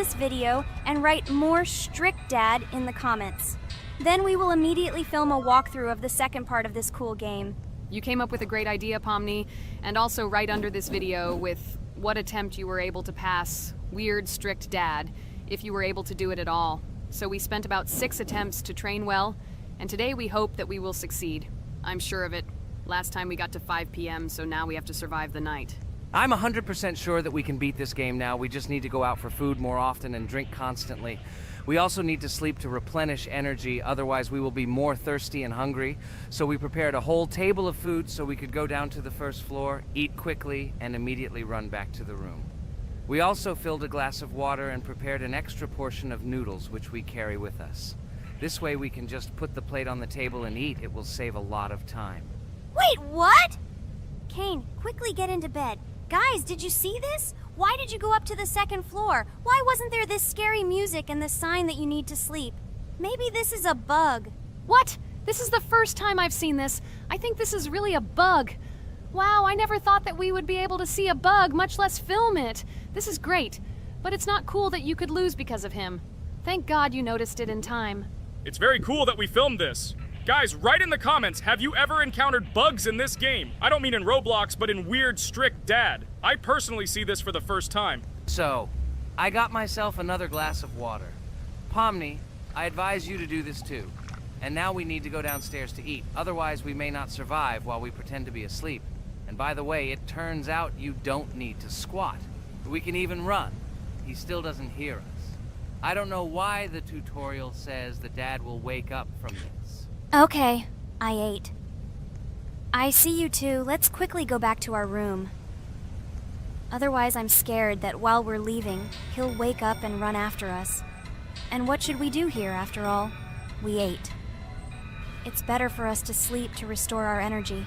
this video and write "more strict dad" in the comments. Then we will immediately film a walkthrough of the second part of this cool game. You came up with a great idea, Pomni, and also right under this video with what attempt you were able to pass weird, strict dad, if you were able to do it at all. So we spent about 6 attempts to train well, and today we hope that we will succeed. I'm sure of it. Last time we got to 5 p.m., so now we have to survive the night. I'm 100% sure that we can beat this game now. We just need to go out for food more often and drink constantly. We also need to sleep to replenish energy, otherwise we will be more thirsty and hungry. So we prepared a whole table of food so we could go down to the first floor, eat quickly, and immediately run back to the room. We also filled a glass of water and prepared an extra portion of noodles, which we carry with us. This way we can just put the plate on the table and eat. It will save a lot of time. Wait, what? Kane, quickly get into bed. Guys, did you see this? Why did you go up to the second floor? Why wasn't there this scary music and the sign that you need to sleep? Maybe this is a bug. What? This is the first time I've seen this. I think this is really a bug. Wow, I never thought that we would be able to see a bug, much less film it. This is great, but it's not cool that you could lose because of him. Thank God you noticed it in time. It's very cool that we filmed this. Guys, write in the comments, have you ever encountered bugs in this game? I don't mean in Roblox, but in Weird Strict Dad. I personally see this for the first time. So, I got myself another glass of water. Pomni, I advise you to do this too. And now we need to go downstairs to eat. Otherwise, we may not survive while we pretend to be asleep. And by the way, it turns out you don't need to squat. We can even run. He still doesn't hear us. I don't know why the tutorial says that Dad will wake up from this. Okay, I ate. I see you two. Let's quickly go back to our room. Otherwise, I'm scared that while we're leaving, he'll wake up and run after us. And what should we do here, after all? We ate. It's better for us to sleep to restore our energy.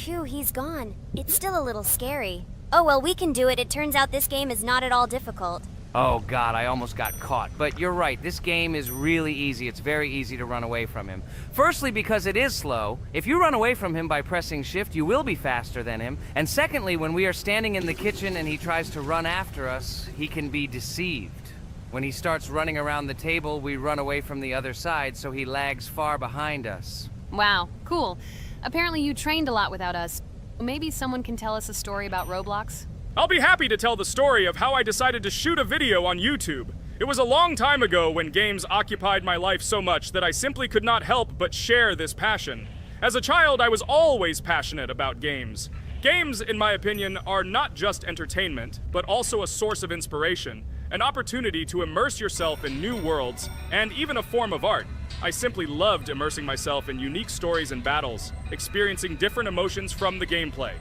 Phew, he's gone. It's still a little scary. Oh well, we can do it. It turns out this game is not at all difficult. Oh God, I almost got caught. But you're right, this game is really easy. It's very easy to run away from him. Firstly, because it is slow. If you run away from him by pressing shift, you will be faster than him. And secondly, when we are standing in the kitchen and he tries to run after us, he can be deceived. When he starts running around the table, we run away from the other side, so he lags far behind us. Wow, cool. Apparently you trained a lot without us. Maybe someone can tell us a story about Roblox? I'll be happy to tell the story of how I decided to shoot a video on YouTube. It was a long time ago when games occupied my life so much that I simply could not help but share this passion. As a child, I was always passionate about games. Games, in my opinion, are not just entertainment, but also a source of inspiration, an opportunity to immerse yourself in new worlds, and even a form of art. I simply loved immersing myself in unique stories and battles, experiencing different emotions from the gameplay.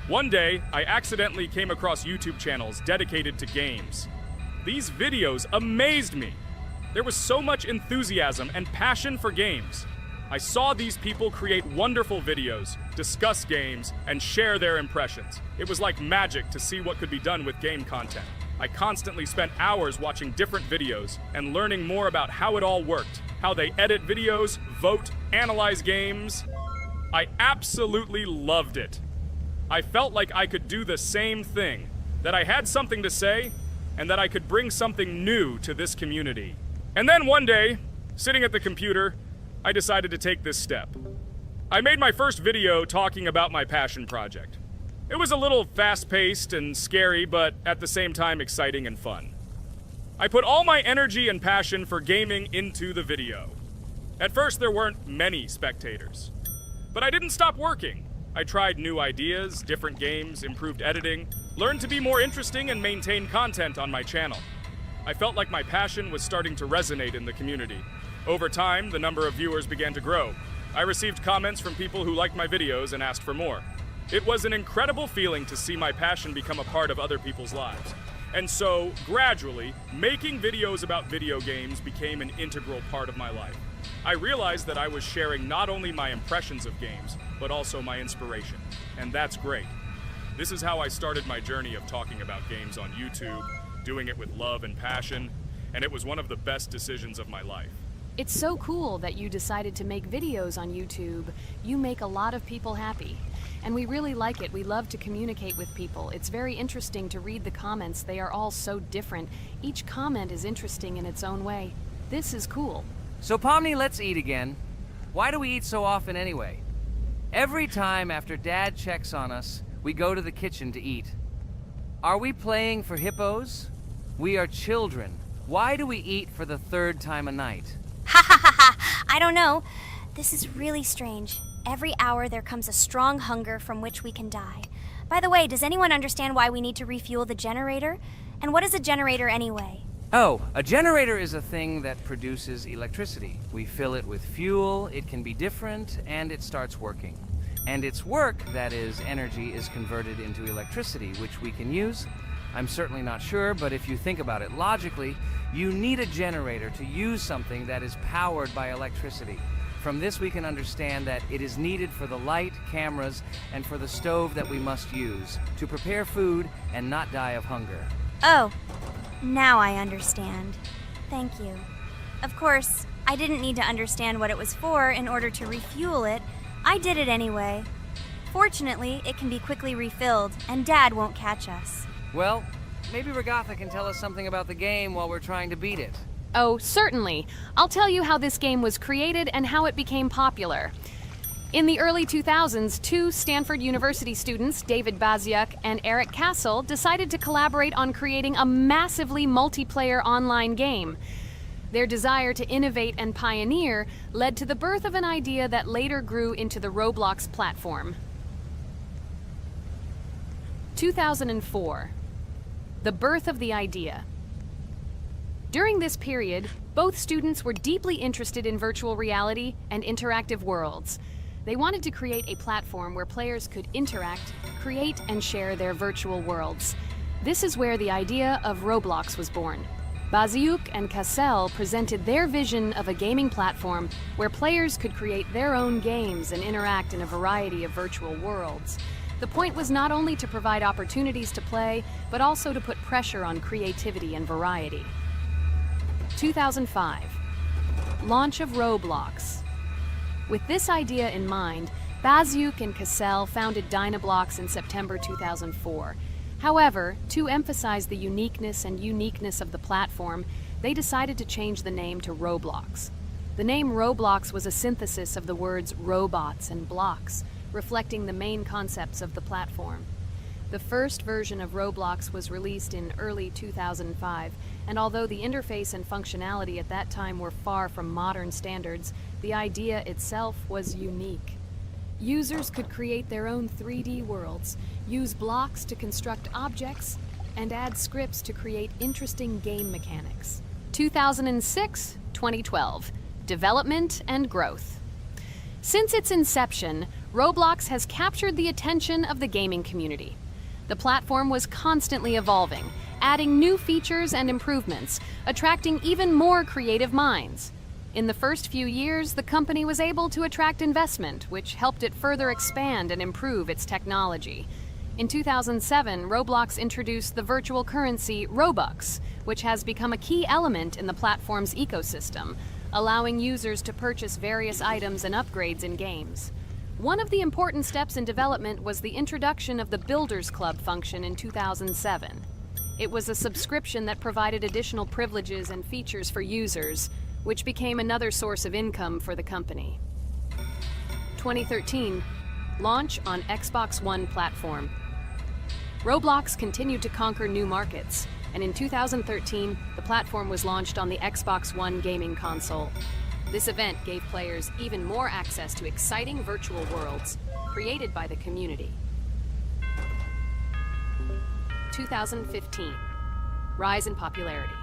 One day, I accidentally came across YouTube channels dedicated to games. These videos amazed me. There was so much enthusiasm and passion for games. I saw these people create wonderful videos, discuss games, and share their impressions. It was like magic to see what could be done with game content. I constantly spent hours watching different videos and learning more about how it all worked, how they edit videos, vote, analyze games. I absolutely loved it. I felt like I could do the same thing, that I had something to say, and that I could bring something new to this community. And then one day, sitting at the computer, I decided to take this step. I made my first video talking about my passion project. It was a little fast-paced and scary, but at the same time exciting and fun. I put all my energy and passion for gaming into the video. At first, there weren't many spectators. But I didn't stop working. I tried new ideas, different games, improved editing, learned to be more interesting, and maintain content on my channel. I felt like my passion was starting to resonate in the community. Over time, the number of viewers began to grow. I received comments from people who liked my videos and asked for more. It was an incredible feeling to see my passion become a part of other people's lives. And so, gradually, making videos about video games became an integral part of my life. I realized that I was sharing not only my impressions of games, but also my inspiration. And that's great. This is how I started my journey of talking about games on YouTube, doing it with love and passion, and it was one of the best decisions of my life. It's so cool that you decided to make videos on YouTube. You make a lot of people happy. And we really like it. We love to communicate with people. It's very interesting to read the comments. They are all so different. Each comment is interesting in its own way. This is cool. So Pomni, let's eat again. Why do we eat so often anyway? Every time after Dad checks on us, we go to the kitchen to eat. Are we playing for hippos? We are children. Why do we eat for the third time a night? Ha ha ha ha! I don't know. This is really strange. Every hour there comes a strong hunger from which we can die. By the way, does anyone understand why we need to refuel the generator? And what is a generator anyway? Oh, a generator is a thing that produces electricity. We fill it with fuel, it can be different, and it starts working. And its work, that is, energy, is converted into electricity, which we can use. I'm certainly not sure, but if you think about it logically, you need a generator to use something that is powered by electricity. From this we can understand that it is needed for the light, cameras, and for the stove that we must use, to prepare food and not die of hunger. Oh, now I understand. Thank you. Of course, I didn't need to understand what it was for in order to refuel it. I did it anyway. Fortunately, it can be quickly refilled, and Dad won't catch us. Well, maybe Regatha can tell us something about the game while we're trying to beat it. Oh, certainly. I'll tell you how this game was created and how it became popular. In the early 2000s, two Stanford University students, David Baziuk and Eric Castle, decided to collaborate on creating a massively multiplayer online game. Their desire to innovate and pioneer led to the birth of an idea that later grew into the Roblox platform. 2004. The birth of the idea. During this period, both students were deeply interested in virtual reality and interactive worlds. They wanted to create a platform where players could interact, create, and share their virtual worlds. This is where the idea of Roblox was born. Baziuk and Cassell presented their vision of a gaming platform where players could create their own games and interact in a variety of virtual worlds. The point was not only to provide opportunities to play, but also to put pressure on creativity and variety. 2005. Launch of Roblox. With this idea in mind, Baziuk and Cassell founded Dynablocks in September 2004. However, to emphasize the uniqueness of the platform, they decided to change the name to Roblox. The name Roblox was a synthesis of the words robots and blocks, reflecting the main concepts of the platform. The first version of Roblox was released in early 2005, and although the interface and functionality at that time were far from modern standards, the idea itself was unique. Users could create their own 3D worlds, use blocks to construct objects, and add scripts to create interesting game mechanics. 2006-2012. Development and growth. Since its inception, Roblox has captured the attention of the gaming community. The platform was constantly evolving, adding new features and improvements, attracting even more creative minds. In the first few years, the company was able to attract investment, which helped it further expand and improve its technology. In 2007, Roblox introduced the virtual currency Robux, which has become a key element in the platform's ecosystem, allowing users to purchase various items and upgrades in games. One of the important steps in development was the introduction of the Builders Club function in 2007. It was a subscription that provided additional privileges and features for users, which became another source of income for the company. 2013. Launch on Xbox One platform. Roblox continued to conquer new markets, and in 2013, the platform was launched on the Xbox One gaming console. This event gave players even more access to exciting virtual worlds created by the community. 2015. Rise in popularity.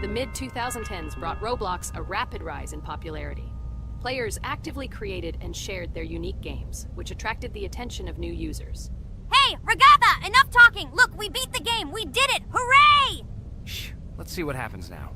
The mid-2010s brought Roblox a rapid rise in popularity. Players actively created and shared their unique games, which attracted the attention of new users. Hey, Regatha! Enough talking! Look, we beat the game! We did it! Hooray! Shh, let's see what happens now.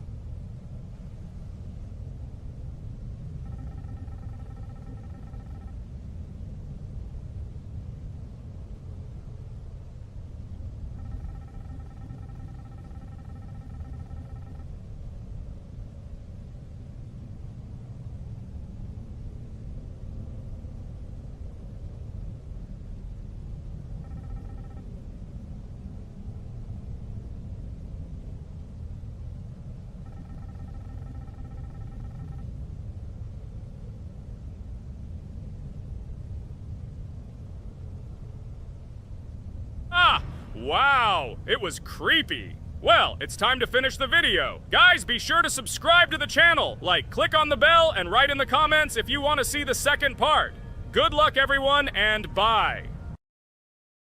Wow, it was creepy. Well, it's time to finish the video. Guys, be sure to subscribe to the channel, click on the bell, and write in the comments if you want to see the second part. Good luck, everyone, and bye.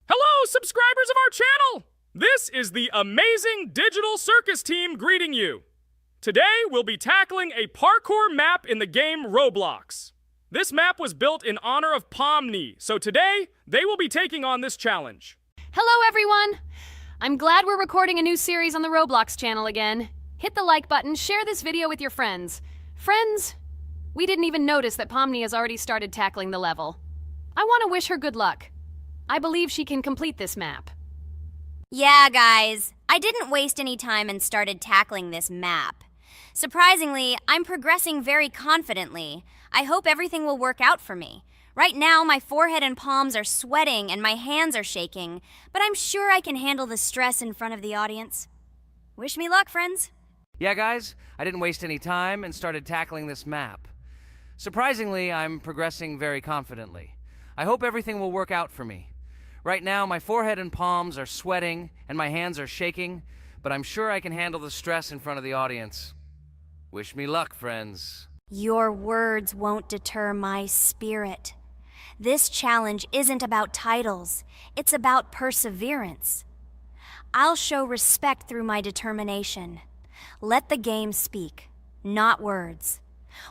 Hello, subscribers of our channel! This is the amazing digital circus team greeting you. Today, we'll be tackling a parkour map in the game Roblox. This map was built in honor of Pomni, so today, they will be taking on this challenge. Hello, everyone! I'm glad we're recording a new series on the Roblox channel again. Hit the like button, share this video with your friends. Friends, we didn't even notice that Pomni has already started tackling the level. I want to wish her good luck. I believe she can complete this map. Yeah, guys, I didn't waste any time and started tackling this map. Surprisingly, I'm progressing very confidently. I hope everything will work out for me. Right now, my forehead and palms are sweating and my hands are shaking, but I'm sure I can handle the stress in front of the audience. Wish me luck, friends. Yeah, guys, I didn't waste any time and started tackling this map. Surprisingly, I'm progressing very confidently. I hope everything will work out for me. Right now, my forehead and palms are sweating and my hands are shaking, but I'm sure I can handle the stress in front of the audience. Wish me luck, friends. Your words won't deter my spirit. This challenge isn't about titles, it's about perseverance. I'll show respect through my determination. Let the game speak, not words.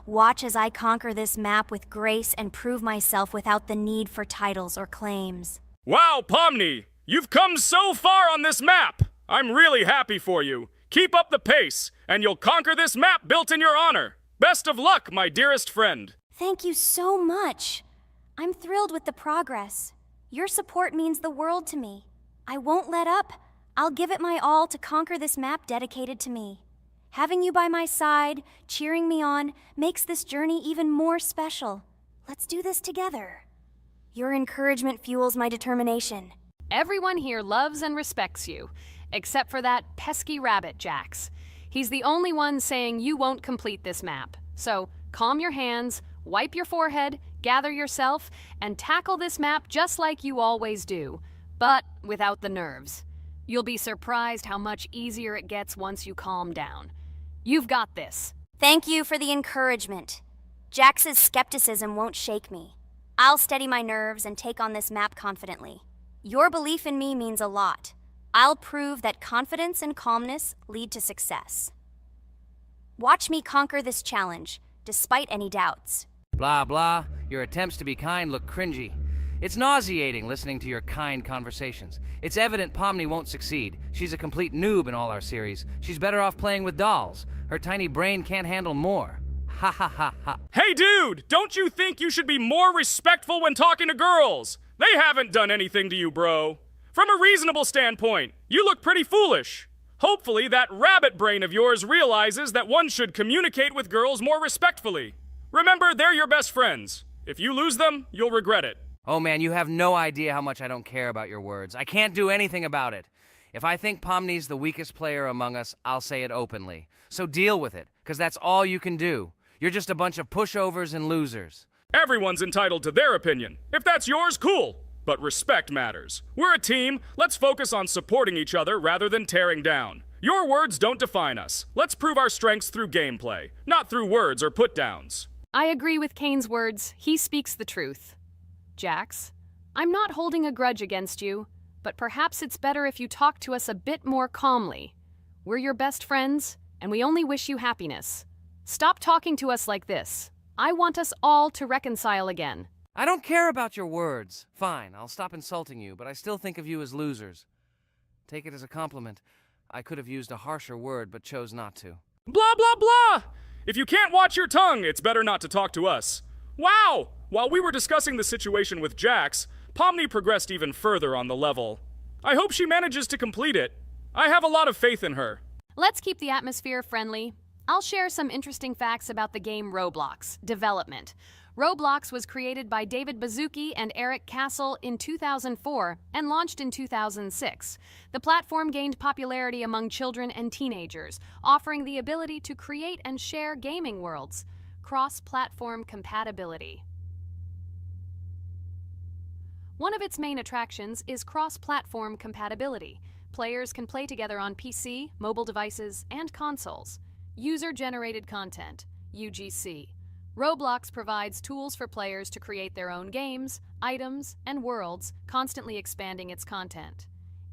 Watch as I conquer this map with grace and prove myself without the need for titles or claims. Wow, Pomni! You've come so far on this map! I'm really happy for you. Keep up the pace, and you'll conquer this map built in your honor. Best of luck, my dearest friend. Thank you so much. I'm thrilled with the progress. Your support means the world to me. I won't let up. I'll give it my all to conquer this map dedicated to me. Having you by my side, cheering me on, makes this journey even more special. Let's do this together. Your encouragement fuels my determination. Everyone here loves and respects you, except for that pesky rabbit, Jax. He's the only one saying you won't complete this map. So, calm your hands, wipe your forehead, gather yourself, and tackle this map just like you always do, but without the nerves. You'll be surprised how much easier it gets once you calm down. You've got this. Thank you for the encouragement. Jax's skepticism won't shake me. I'll steady my nerves and take on this map confidently. Your belief in me means a lot. I'll prove that confidence and calmness lead to success. Watch me conquer this challenge, despite any doubts. Blah, blah. Your attempts to be kind look cringy. It's nauseating listening to your kind conversations. It's evident Pomni won't succeed. She's a complete noob in all our series. She's better off playing with dolls. Her tiny brain can't handle more. Ha ha ha ha. Hey dude, don't you think you should be more respectful when talking to girls? They haven't done anything to you, bro. From a reasonable standpoint, you look pretty foolish. Hopefully that rabbit brain of yours realizes that one should communicate with girls more respectfully. Remember, they're your best friends. If you lose them, you'll regret it. Oh man, you have no idea how much I don't care about your words. I can't do anything about it. If I think Pomni's the weakest player among us, I'll say it openly. So deal with it, because that's all you can do. You're just a bunch of pushovers and losers. Everyone's entitled to their opinion. If that's yours, cool. But respect matters. We're a team. Let's focus on supporting each other rather than tearing down. Your words don't define us. Let's prove our strengths through gameplay, not through words or put-downs. I agree with Kane's words. He speaks the truth. Jax, I'm not holding a grudge against you, but perhaps it's better if you talk to us a bit more calmly. We're your best friends, and we only wish you happiness. Stop talking to us like this. I want us all to reconcile again. I don't care about your words. Fine, I'll stop insulting you, but I still think of you as losers. Take it as a compliment. I could have used a harsher word, but chose not to. Blah, blah, blah! If you can't watch your tongue, it's better not to talk to us. Wow! While we were discussing the situation with Jax, Pomni progressed even further on the level. I hope she manages to complete it. I have a lot of faith in her. Let's keep the atmosphere friendly. I'll share some interesting facts about the game Roblox development. Roblox was created by David Baszucki and Eric Castle in 2004 and launched in 2006. The platform gained popularity among children and teenagers, offering the ability to create and share gaming worlds. Cross-platform compatibility. One of its main attractions is cross-platform compatibility. Players can play together on PC, mobile devices, and consoles. User-generated content, UGC. Roblox provides tools for players to create their own games, items, and worlds, constantly expanding its content.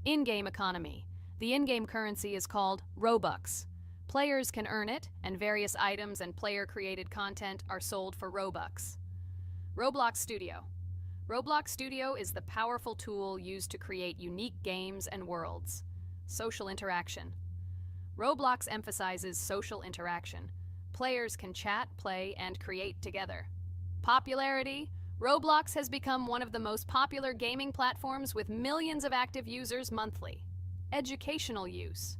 In-game economy. The in-game currency is called Robux. Players can earn it, and various items and player-created content are sold for Robux. Roblox Studio. Roblox Studio is the powerful tool used to create unique games and worlds. Social interaction. Roblox emphasizes social interaction. Players can chat, play, and create together. Popularity. Roblox has become one of the most popular gaming platforms with millions of active users monthly. Educational use.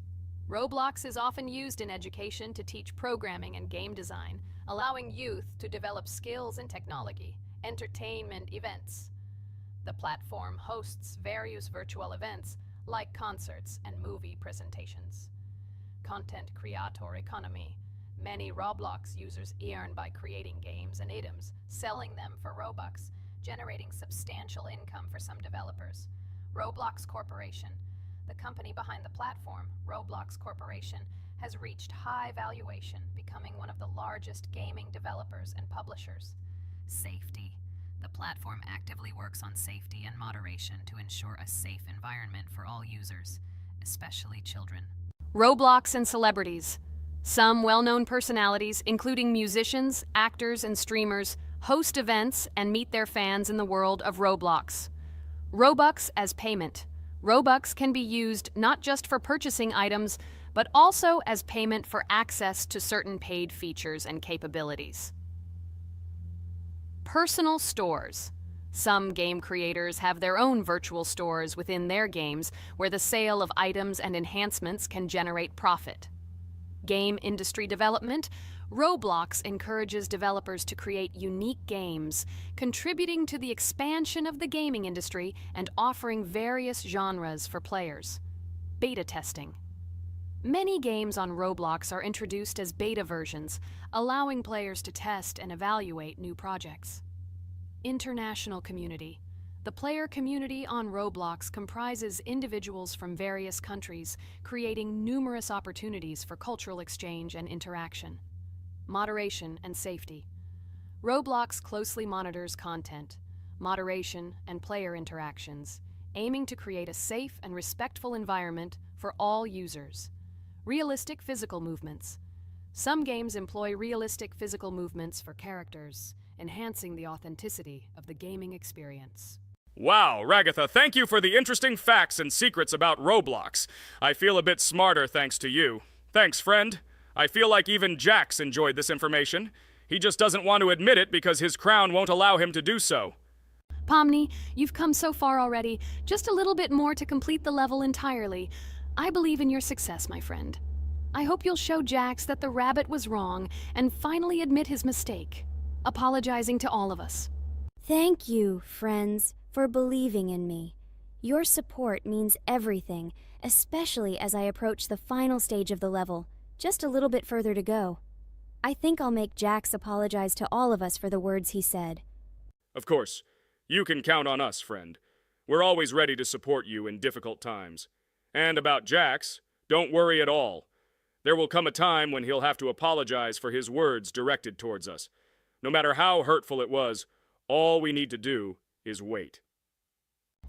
Roblox is often used in education to teach programming and game design, allowing youth to develop skills in technology. Entertainment events. The platform hosts various virtual events like concerts and movie presentations. Content creator economy. Many Roblox users earn by creating games and items, selling them for Robux, generating substantial income for some developers. Roblox Corporation. The company behind the platform, Roblox Corporation, has reached high valuation, becoming one of the largest gaming developers and publishers. Safety. The platform actively works on safety and moderation to ensure a safe environment for all users, especially children. Roblox and celebrities. Some well-known personalities, including musicians, actors, and streamers, host events and meet their fans in the world of Roblox. Robux as payment. Robux can be used not just for purchasing items, but also as payment for access to certain paid features and capabilities. Personal stores. Some game creators have their own virtual stores within their games where the sale of items and enhancements can generate profit. Game industry development. Roblox encourages developers to create unique games, contributing to the expansion of the gaming industry and offering various genres for players. Beta testing. Many games on Roblox are introduced as beta versions, allowing players to test and evaluate new projects. International community. The player community on Roblox comprises individuals from various countries, creating numerous opportunities for cultural exchange and interaction. Moderation and safety. Roblox closely monitors content, moderation, and player interactions, aiming to create a safe and respectful environment for all users. Realistic physical movements. Some games employ realistic physical movements for characters, enhancing the authenticity of the gaming experience. Wow, Ragatha, thank you for the interesting facts and secrets about Roblox. I feel a bit smarter thanks to you. Thanks, friend. I feel like even Jax enjoyed this information. He just doesn't want to admit it because his crown won't allow him to do so. Pomni, you've come so far already. Just a little bit more to complete the level entirely. I believe in your success, my friend. I hope you'll show Jax that the rabbit was wrong and finally admit his mistake, apologizing to all of us. Thank you, friends, for believing in me. Your support means everything, especially as I approach the final stage of the level, just a little bit further to go. I think I'll make Jax apologize to all of us for the words he said. Of course, you can count on us, friend. We're always ready to support you in difficult times. And about Jax, don't worry at all. There will come a time when he'll have to apologize for his words directed towards us. No matter how hurtful it was, all we need to do is wait.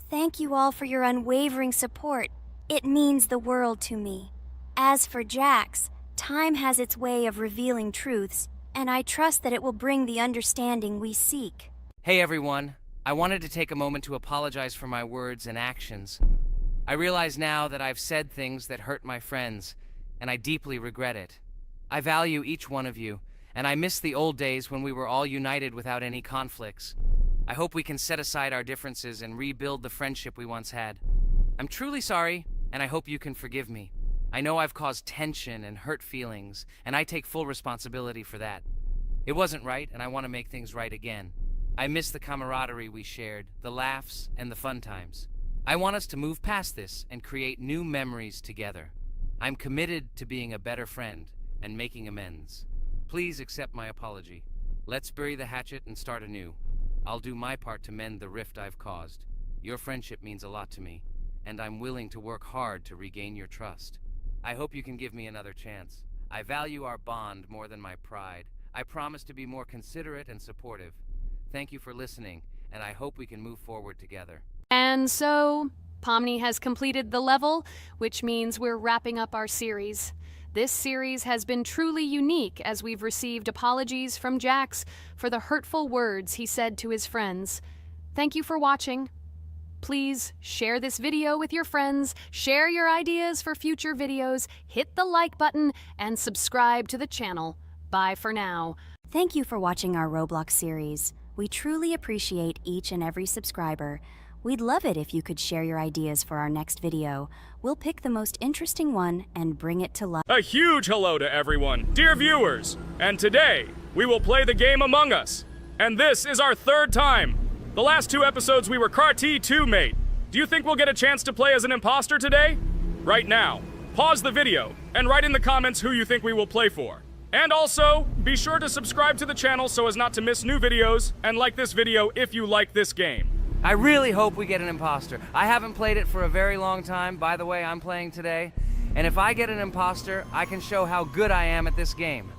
Thank you all for your unwavering support. It means the world to me. As for Jax, time has its way of revealing truths, and I trust that it will bring the understanding we seek. Hey everyone, I wanted to take a moment to apologize for my words and actions. I realize now that I've said things that hurt my friends, and I deeply regret it. I value each one of you, and I miss the old days when we were all united without any conflicts. I hope we can set aside our differences and rebuild the friendship we once had. I'm truly sorry, and I hope you can forgive me. I know I've caused tension and hurt feelings, and I take full responsibility for that. It wasn't right, and I want to make things right again. I miss the camaraderie we shared, the laughs, and the fun times. I want us to move past this and create new memories together. I'm committed to being a better friend and making amends. Please accept my apology. Let's bury the hatchet and start anew. I'll do my part to mend the rift I've caused. Your friendship means a lot to me, and I'm willing to work hard to regain your trust. I hope you can give me another chance. I value our bond more than my pride. I promise to be more considerate and supportive. Thank you for listening, and I hope we can move forward together. And so, Pomni has completed the level, which means we're wrapping up our series. This series has been truly unique as we've received apologies from Jax for the hurtful words he said to his friends. Thank you for watching. Please share this video with your friends, share your ideas for future videos, hit the like button, and subscribe to the channel. Bye for now. Thank you for watching our Roblox series. We truly appreciate each and every subscriber. We'd love it if you could share your ideas for our next video. We'll pick the most interesting one and bring it to life. A huge hello to everyone, dear viewers. And today, we will play the game Among Us. And this is our third time. The last 2 episodes we were CAR-T 2 mate. Do you think we'll get a chance to play as an imposter today? Right now, pause the video and write in the comments who you think we will play for. And also, be sure to subscribe to the channel so as not to miss new videos, and like this video if you like this game. I really hope we get an imposter. I haven't played it for a very long time. By the way, I'm playing today. And if I get an imposter, I can show how good I am at this game.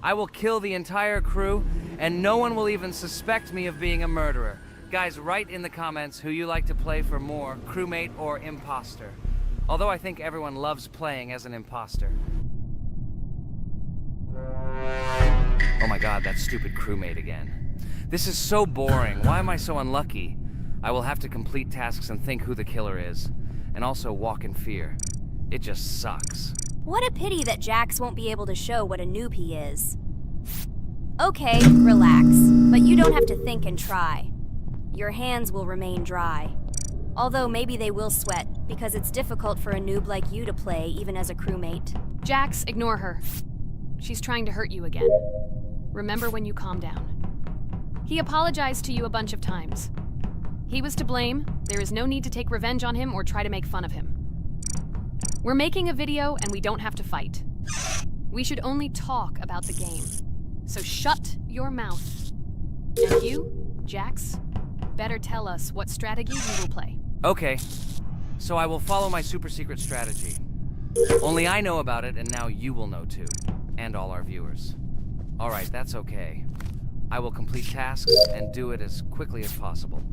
I will kill the entire crew, and no one will even suspect me of being a murderer. Guys, write in the comments who you like to play for more, crewmate or imposter. Although I think everyone loves playing as an imposter. Oh my god, that stupid crewmate again. This is so boring. Why am I so unlucky? I will have to complete tasks and think who the killer is, and also walk in fear. It just sucks. What a pity that Jax won't be able to show what a noob he is. Okay, relax, but you don't have to think and try. Your hands will remain dry. Although maybe they will sweat, because it's difficult for a noob like you to play even as a crewmate. Jax, ignore her. She's trying to hurt you again. Remember when you calm down. He apologized to you a bunch of times. He was to blame. There is no need to take revenge on him or try to make fun of him. We're making a video and we don't have to fight. We should only talk about the game. So shut your mouth. And you, Jax, better tell us what strategy you will play. Okay, so I will follow my super secret strategy. Only I know about it, and now you will know too. And all our viewers. Alright, that's okay. I will complete tasks and do it as quickly as possible.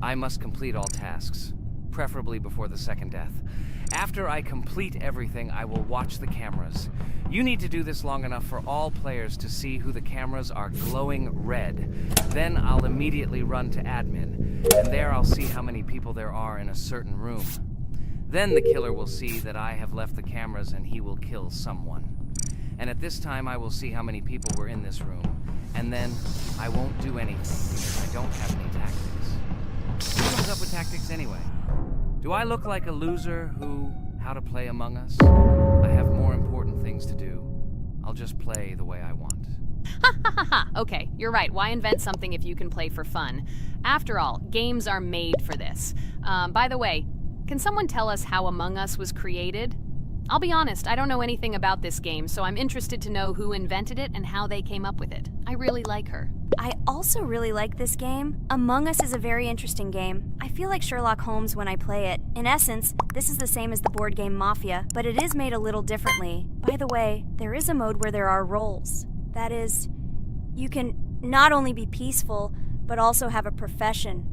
I must complete all tasks, preferably before the second death. After I complete everything, I will watch the cameras. You need to do this long enough for all players to see who the cameras are glowing red. Then I'll immediately run to admin, and there I'll see how many people there are in a certain room. Then the killer will see that I have left the cameras and he will kill someone. And at this time I will see how many people were in this room, and then I won't do anything because I don't have any tactics. Who comes up with tactics anyway? Do I look like a loser how to play Among Us? I have more important things to do. I'll just play the way I want. Ha ha ha ha! Okay, you're right. Why invent something if you can play for fun? After all, games are made for this. By the way, can someone tell us how Among Us was created? I'll be honest, I don't know anything about this game, so I'm interested to know who invented it and how they came up with it. I really like her. I also really like this game. Among Us is a very interesting game. I feel like Sherlock Holmes when I play it. In essence, this is the same as the board game Mafia, but it is made a little differently. By the way, there is a mode where there are roles. That is, you can not only be peaceful, but also have a profession.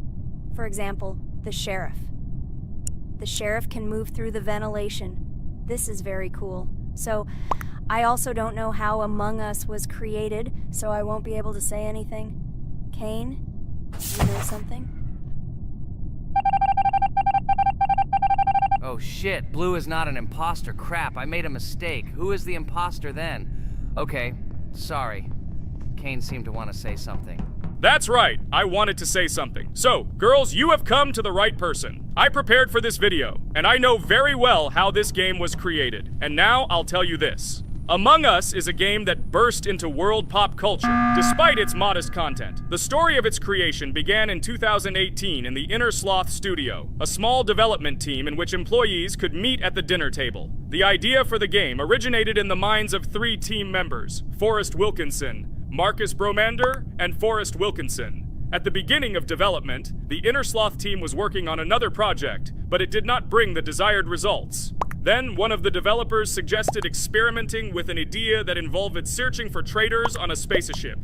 For example, the sheriff. The sheriff can move through the ventilation. This is very cool. So, I also don't know how Among Us was created, so I won't be able to say anything. Kane, you know something? Oh shit, Blue is not an imposter. Crap, I made a mistake. Who is the imposter then? Okay, sorry. Kane seemed to want to say something. That's right, I wanted to say something. So, girls, you have come to the right person. I prepared for this video, and I know very well how this game was created. And now I'll tell you this. Among Us is a game that burst into world pop culture, despite its modest content. The story of its creation began in 2018 in the Inner Sloth Studio, a small development team in which employees could meet at the dinner table. The idea for the game originated in the minds of 3 team members, Forrest Wilkinson, Marcus Bromander, and Forrest Wilkinson. At the beginning of development, the Innersloth team was working on another project, but it did not bring the desired results. Then, one of the developers suggested experimenting with an idea that involved searching for traitors on a spaceship.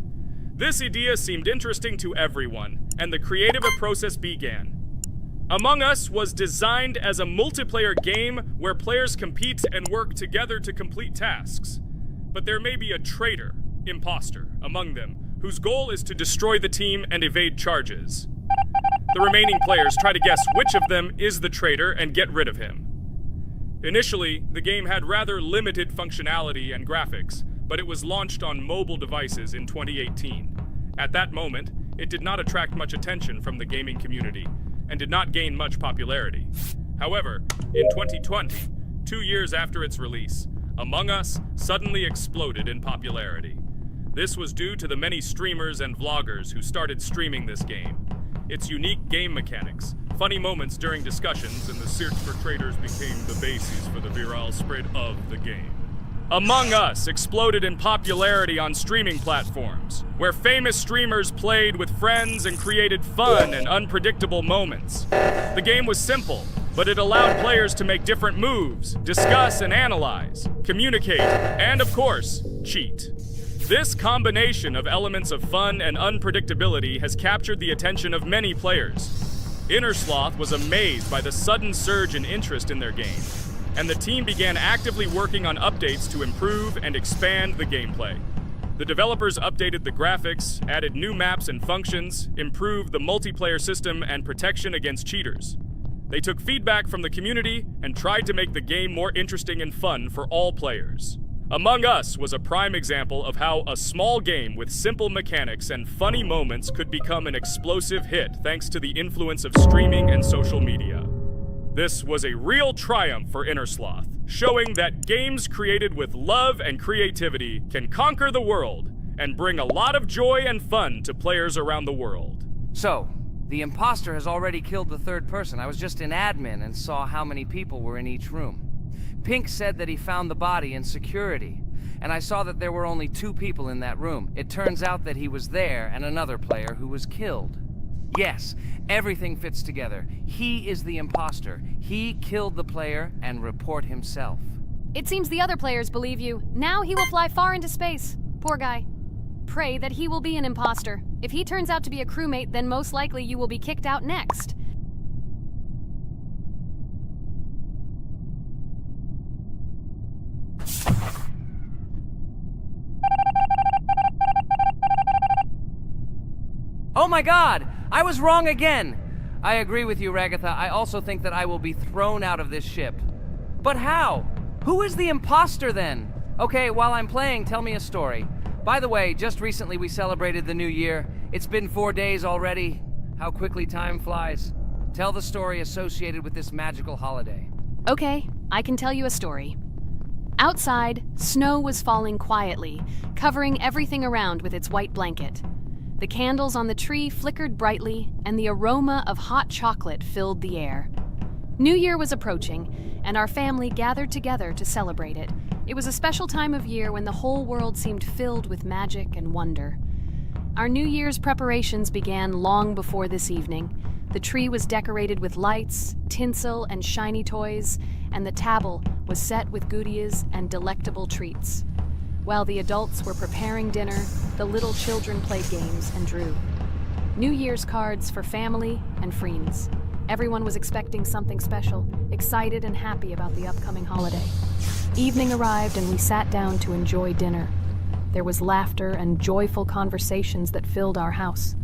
This idea seemed interesting to everyone, and the creative process began. Among Us was designed as a multiplayer game where players compete and work together to complete tasks. But there may be a traitor, imposter, among them, whose goal is to destroy the team and evade charges. The remaining players try to guess which of them is the traitor and get rid of him. Initially, the game had rather limited functionality and graphics, but it was launched on mobile devices in 2018. At that moment, it did not attract much attention from the gaming community, and did not gain much popularity. However, in 2020, 2 years after its release, Among Us suddenly exploded in popularity. This was due to the many streamers and vloggers who started streaming this game. Its unique game mechanics, funny moments during discussions, and the search for traitors became the basis for the viral spread of the game. Among Us exploded in popularity on streaming platforms, where famous streamers played with friends and created fun and unpredictable moments. The game was simple, but it allowed players to make different moves, discuss and analyze, communicate, and of course, cheat. This combination of elements of fun and unpredictability has captured the attention of many players. Innersloth was amazed by the sudden surge in interest in their game, and the team began actively working on updates to improve and expand the gameplay. The developers updated the graphics, added new maps and functions, improved the multiplayer system and protection against cheaters. They took feedback from the community and tried to make the game more interesting and fun for all players. Among Us was a prime example of how a small game with simple mechanics and funny moments could become an explosive hit thanks to the influence of streaming and social media. This was a real triumph for Innersloth, showing that games created with love and creativity can conquer the world and bring a lot of joy and fun to players around the world. So, the imposter has already killed the third person. I was just in admin and saw how many people were in each room. Pink said that he found the body in security, and I saw that there were only 2 people in that room. It turns out that he was there and another player who was killed. Yes, everything fits together. He is the imposter. He killed the player and report himself. It seems the other players believe you. Now he will fly far into space. Poor guy. Pray that he will be an imposter. If he turns out to be a crewmate, then most likely you will be kicked out next. Oh my god! I was wrong again! I agree with you, Ragatha. I also think that I will be thrown out of this ship. But how? Who is the imposter then? Okay, while I'm playing, tell me a story. By the way, just recently we celebrated the new year. It's been 4 days already. How quickly time flies. Tell the story associated with this magical holiday. Okay, I can tell you a story. Outside, snow was falling quietly, covering everything around with its white blanket. The candles on the tree flickered brightly, and the aroma of hot chocolate filled the air. New Year was approaching, and our family gathered together to celebrate it. It was a special time of year when the whole world seemed filled with magic and wonder. Our New Year's preparations began long before this evening. The tree was decorated with lights, tinsel, and shiny toys, and the table was set with goodies and delectable treats. While the adults were preparing dinner, the little children played games and drew. New Year's cards for family and friends. Everyone was expecting something special, excited and happy about the upcoming holiday. Evening arrived and we sat down to enjoy dinner. There was laughter and joyful conversations that filled our house.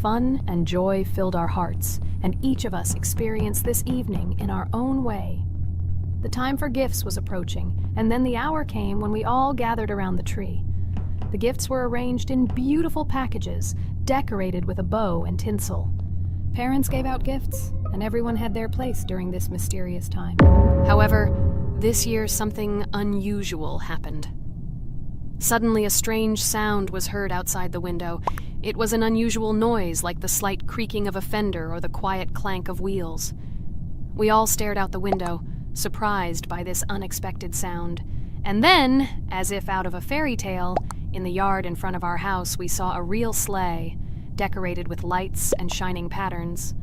Fun and joy filled our hearts, and each of us experienced this evening in our own way. The time for gifts was approaching, and then the hour came when we all gathered around the tree. The gifts were arranged in beautiful packages, decorated with a bow and tinsel. Parents gave out gifts, and everyone had their place during this mysterious time. However, this year something unusual happened. Suddenly a strange sound was heard outside the window. It was an unusual noise, like the slight creaking of a fender or the quiet clank of wheels. We all stared out the window, surprised by this unexpected sound. And then, as if out of a fairy tale, in the yard in front of our house we saw a real sleigh, decorated with lights and shining patterns.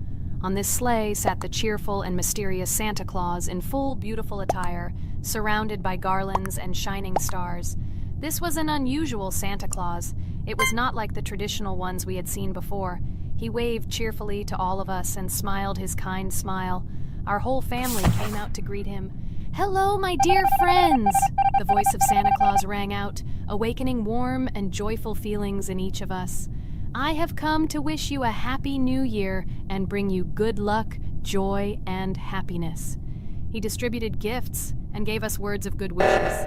On this sleigh sat the cheerful and mysterious Santa Claus in full beautiful attire, surrounded by garlands and shining stars. This was an unusual Santa Claus. It was not like the traditional ones we had seen before. He waved cheerfully to all of us and smiled his kind smile. Our whole family came out to greet him. "Hello, my dear friends!" The voice of Santa Claus rang out, awakening warm and joyful feelings in each of us. "I have come to wish you a happy new year and bring you good luck, joy, and happiness." He distributed gifts and gave us words of good wishes.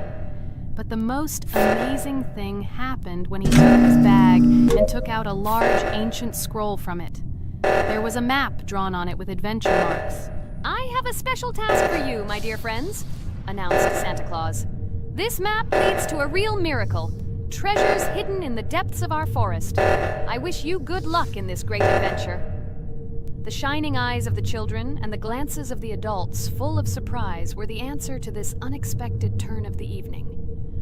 But the most amazing thing happened when he took his bag and took out a large ancient scroll from it. There was a map drawn on it with adventure marks. "I have a special task for you, my dear friends," announced Santa Claus. "This map leads to a real miracle. Treasures hidden in the depths of our forest. I wish you good luck in this great adventure." The shining eyes of the children and the glances of the adults, full of surprise, were the answer to this unexpected turn of the evening.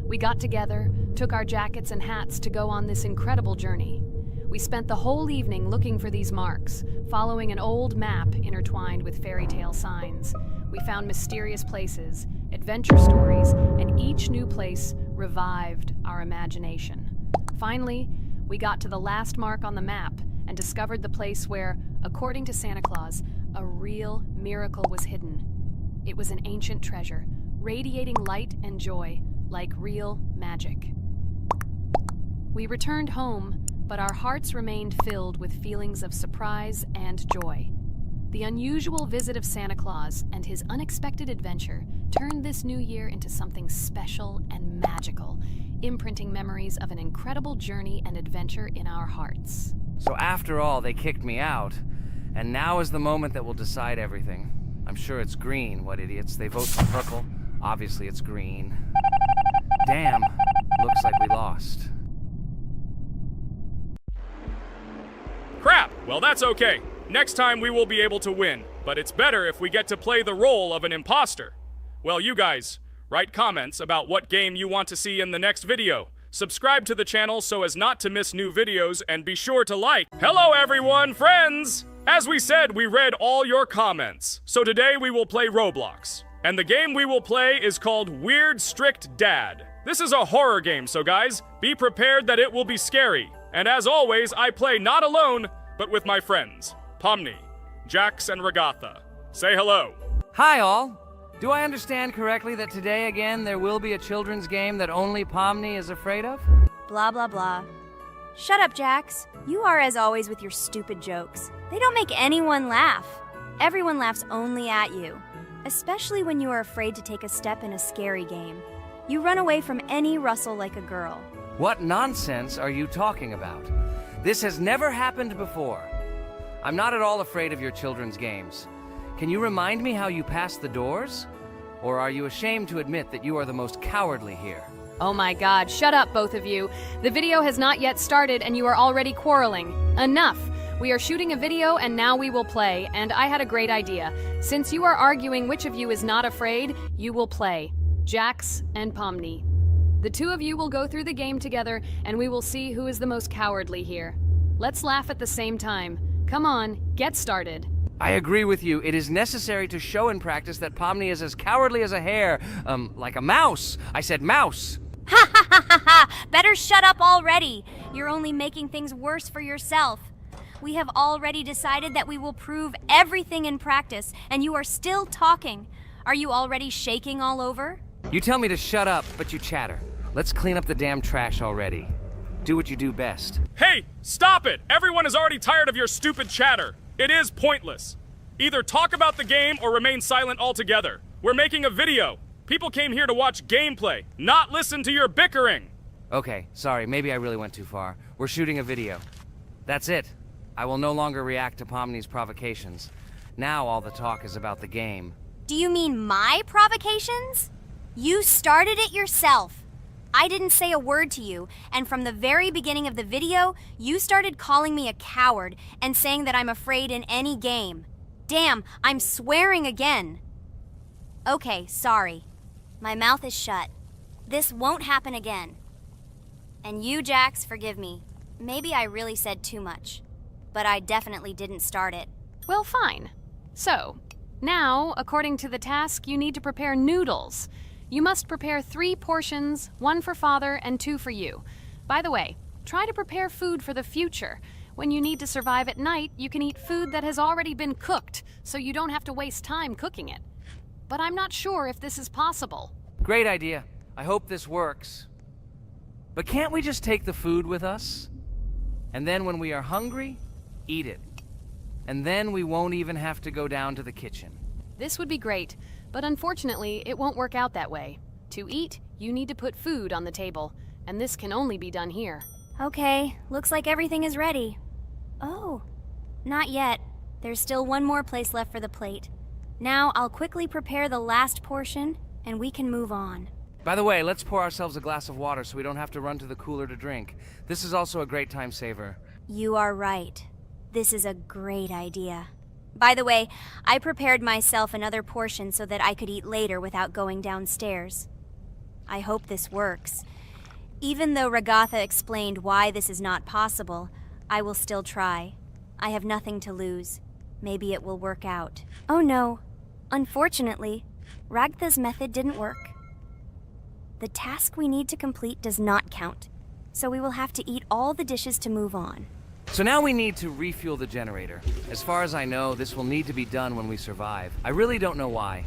We got together, took our jackets and hats to go on this incredible journey. We spent the whole evening looking for these marks, following an old map intertwined with fairy tale signs. We found mysterious places, adventure stories, and each new place revived our imagination. Finally, we got to the last mark on the map and discovered the place where, according to Santa Claus, a real miracle was hidden. It was an ancient treasure, radiating light and joy, like real magic. We returned home, but our hearts remained filled with feelings of surprise and joy. The unusual visit of Santa Claus and his unexpected adventure turned this new year into something special and magical, imprinting memories of an incredible journey and adventure in our hearts. So after all, they kicked me out, and now is the moment that will decide everything. I'm sure it's green, what idiots. They vote for purple. Obviously it's green. Damn, looks like we lost. Crap! Well, that's okay. Next time we will be able to win, but it's better if we get to play the role of an imposter. Well, you guys, write comments about what game you want to see in the next video. Subscribe to the channel so as not to miss new videos, and be sure to like. Hello everyone, friends! As we said, we read all your comments. So today we will play Roblox. And the game we will play is called Weird Strict Dad. This is a horror game, so guys, be prepared that it will be scary. And as always, I play not alone, but with my friends, Pomni, Jax, and Regatha. Say hello. Hi all! Do I understand correctly that today again there will be a children's game that only Pomni is afraid of? Blah, blah, blah. Shut up, Jax. You are as always with your stupid jokes. They don't make anyone laugh. Everyone laughs only at you, especially when you are afraid to take a step in a scary game. You run away from any rustle like a girl. What nonsense are you talking about? This has never happened before. I'm not at all afraid of your children's games. Can you remind me how you passed the doors? Or are you ashamed to admit that you are the most cowardly here? Oh my god, shut up, both of you. The video has not yet started and you are already quarreling. Enough! We are shooting a video and now we will play, and I had a great idea. Since you are arguing which of you is not afraid, you will play. Jax and Pomni. The two of you will go through the game together and we will see who is the most cowardly here. Let's laugh at the same time. Come on, get started. I agree with you. It is necessary to show in practice that Pomni is as cowardly as a hare. Like a mouse. I said mouse. Ha ha ha ha ha! Better shut up already. You're only making things worse for yourself. We have already decided that we will prove everything in practice, and you are still talking. Are you already shaking all over? You tell me to shut up, but you chatter. Let's clean up the damn trash already. Do what you do best. Hey, stop it! Everyone is already tired of your stupid chatter. It is pointless. Either talk about the game or remain silent altogether. We're making a video. People came here to watch gameplay, not listen to your bickering. Okay, sorry, maybe I really went too far. We're shooting a video. That's it. I will no longer react to Pomni's provocations. Now all the talk is about the game. Do you mean my provocations? You started it yourself. I didn't say a word to you, and from the very beginning of the video, you started calling me a coward and saying that I'm afraid in any game. Damn, I'm swearing again. Okay, sorry. My mouth is shut. This won't happen again. And you, Jax, forgive me. Maybe I really said too much. but I definitely didn't start it. Well, fine. So, now, according to the task, you need to prepare noodles. You must prepare 3 portions, 1 for Father and 2 for you. By the way, try to prepare food for the future. When you need to survive at night, you can eat food that has already been cooked, so you don't have to waste time cooking it. But I'm not sure if this is possible. Great idea. I hope this works. But can't we just take the food with us? And then when we are hungry, eat it. And then we won't even have to go down to the kitchen. This would be great, but unfortunately, it won't work out that way. To eat, you need to put food on the table, and this can only be done here. Okay, looks like everything is ready. Oh, not yet. There's still one more place left for the plate. Now I'll quickly prepare the last portion, and we can move on. By the way, let's pour ourselves a glass of water so we don't have to run to the cooler to drink. This is also a great time saver. You are right. This is a great idea. By the way, I prepared myself another portion so that I could eat later without going downstairs. I hope this works. Even though Ragatha explained why this is not possible, I will still try. I have nothing to lose. Maybe it will work out. Oh no. Unfortunately, Ragatha's method didn't work. The task we need to complete does not count, so we will have to eat all the dishes to move on. So now we need to refuel the generator. As far as I know, this will need to be done when we survive. I really don't know why.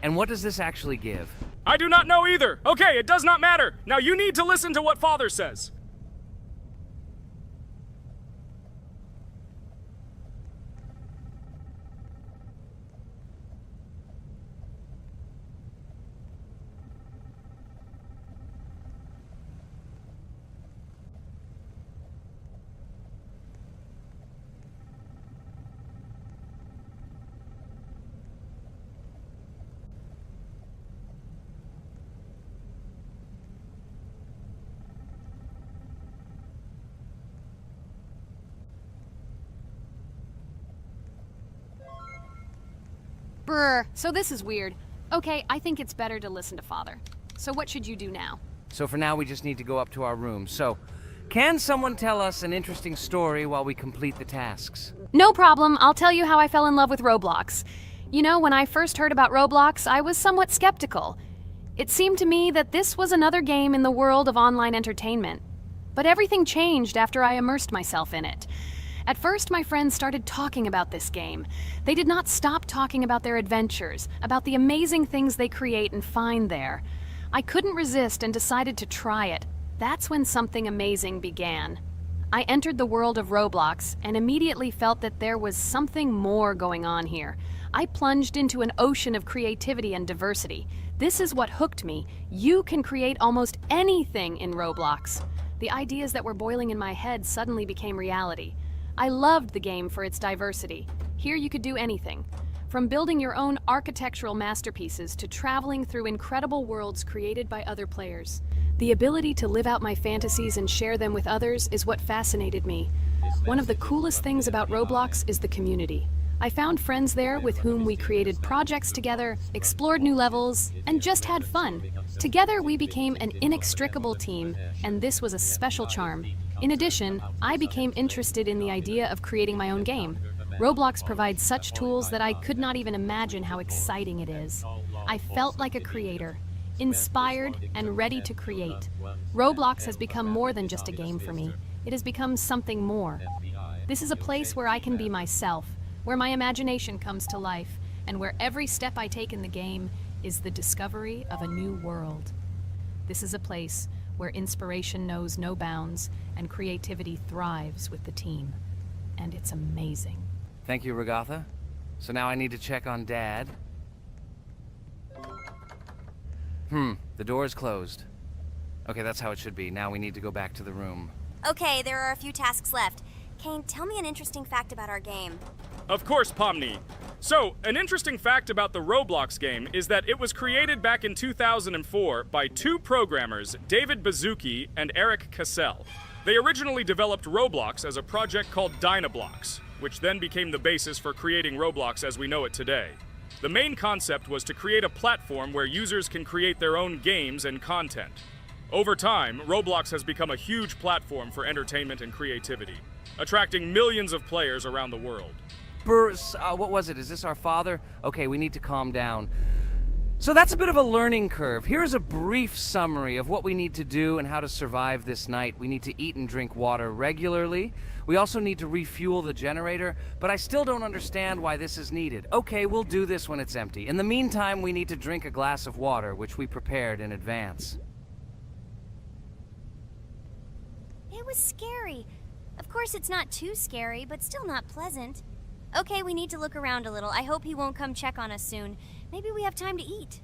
And what does this actually give? I do not know either. Okay, it does not matter. Now you need to listen to what Father says. Brr, so this is weird. Okay, I think it's better to listen to Father. So what should you do now? So for now, we just need to go up to our room. So, can someone tell us an interesting story while we complete the tasks? No problem, I'll tell you how I fell in love with Roblox. You know, when I first heard about Roblox, I was somewhat skeptical. It seemed to me that this was another game in the world of online entertainment. But everything changed after I immersed myself in it. At first, my friends started talking about this game. They did not stop talking about their adventures, about the amazing things they create and find there. I couldn't resist and decided to try it. That's when something amazing began. I entered the world of Roblox and immediately felt that there was something more going on here. I plunged into an ocean of creativity and diversity. This is what hooked me. You can create almost anything in Roblox. The ideas that were boiling in my head suddenly became reality. I loved the game for its diversity. Here you could do anything, from building your own architectural masterpieces to traveling through incredible worlds created by other players. The ability to live out my fantasies and share them with others is what fascinated me. One of the coolest things about Roblox is the community. I found friends there with whom we created projects together, explored new levels, and just had fun. Together we became an inextricable team, and this was a special charm. In addition, I became interested in the idea of creating my own game. Roblox provides such tools that I could not even imagine how exciting it is. I felt like a creator, inspired and ready to create. Roblox has become more than just a game for me. It has become something more. This is a place where I can be myself, where my imagination comes to life, and where every step I take in the game is the discovery of a new world. This is a place where inspiration knows no bounds and creativity thrives with the team. And it's amazing. Thank you, Ragatha. So now I need to check on Dad. The door is closed. Okay, that's how it should be. Now we need to go back to the room. Okay, there are a few tasks left. Kane, tell me an interesting fact about our game. Of course, Pomni. So, an interesting fact about the Roblox game is that it was created back in 2004 by 2 programmers, David Baszucki and Eric Cassell. They originally developed Roblox as a project called Dynablocks, which then became the basis for creating Roblox as we know it today. The main concept was to create a platform where users can create their own games and content. Over time, Roblox has become a huge platform for entertainment and creativity. attracting millions of players around the world. What was it? Is this our father? Okay, we need to calm down. So that's a bit of a learning curve. Here's a brief summary of what we need to do and how to survive this night. We need to eat and drink water regularly. We also need to refuel the generator, but I still don't understand why this is needed. Okay, we'll do this when it's empty. In the meantime, we need to drink a glass of water, which we prepared in advance. It was scary. Of course, it's not too scary, but still not pleasant. Okay, we need to look around a little. I hope he won't come check on us soon. Maybe we have time to eat.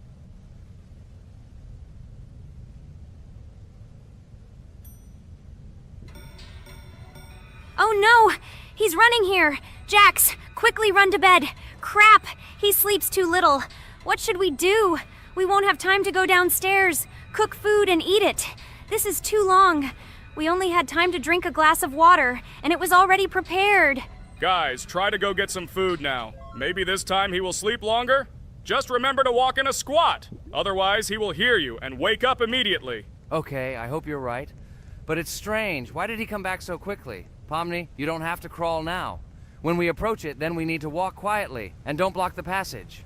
Oh no! He's running here! Jax, quickly run to bed! Crap! He sleeps too little. What should we do? We won't have time to go downstairs, cook food, and eat it. This is too long. We only had time to drink a glass of water, and it was already prepared. Guys, try to go get some food now. Maybe this time he will sleep longer? Just remember to walk in a squat. Otherwise, he will hear you and wake up immediately. Okay, I hope you're right. But it's strange. Why did he come back so quickly? Pomni, you don't have to crawl now. When we approach it, then we need to walk quietly, and don't block the passage.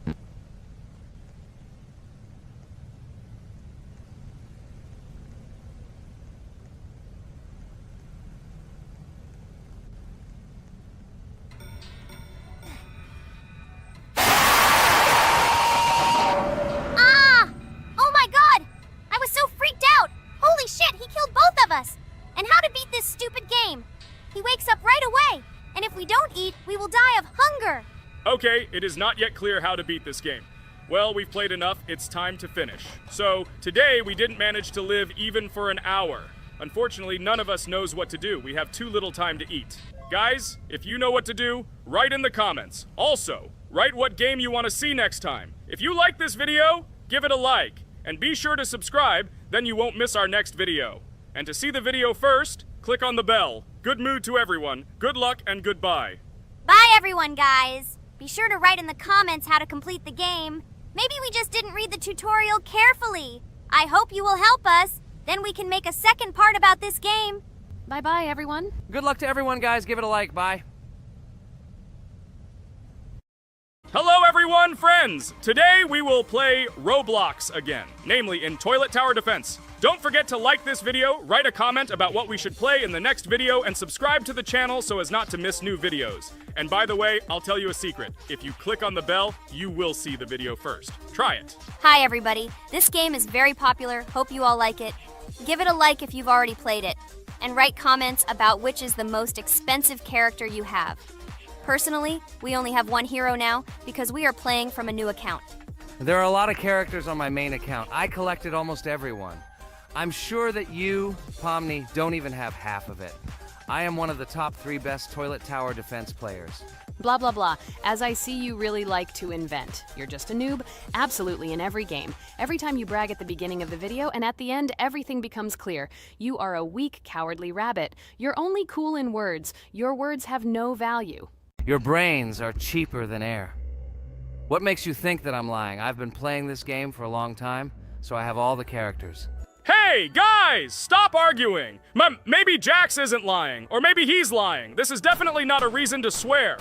And how to beat this stupid game. He wakes up right away, and if we don't eat, we will die of hunger. Okay, it is not yet clear how to beat this game. Well, we've played enough, it's time to finish. So, today we didn't manage to live even for an hour. Unfortunately, none of us knows what to do. We have too little time to eat. Guys, if you know what to do, write in the comments. Also, write what game you want to see next time. If you like this video, give it a like. And be sure to subscribe, then you won't miss our next video. And to see the video first, click on the bell. Good mood to everyone. Good luck and goodbye. Bye everyone, guys. Be sure to write in the comments how to complete the game. Maybe we just didn't read the tutorial carefully. I hope you will help us. Then we can make a second part about this game. Bye-bye, everyone. Good luck to everyone, guys. Give it a like. Bye. Hello everyone, friends! Today we will play Roblox again, namely in Toilet Tower Defense. Don't forget to like this video, write a comment about what we should play in the next video, and subscribe to the channel so as not to miss new videos. And by the way, I'll tell you a secret. If you click on the bell, you will see the video first. Try it. Hi everybody. This game is very popular. Hope you all like it. Give it a like if you've already played it. And write comments about which is the most expensive character you have. Personally, we only have one hero now because we are playing from a new account. There are a lot of characters on my main account. I collected almost everyone. I'm sure that you, Pomni, don't even have half of it. I am one of the top 3 best Toilet Tower Defense players. Blah, blah, blah. As I see, you really like to invent. You're just a noob, absolutely in every game. Every time you brag at the beginning of the video, and at the end, everything becomes clear. You are a weak, cowardly rabbit. You're only cool in words. Your words have no value. Your brains are cheaper than air. What makes you think that I'm lying? I've been playing this game for a long time, so I have all the characters. Hey, guys! Stop arguing! Maybe Jax isn't lying, or maybe he's lying. This is definitely not a reason to swear.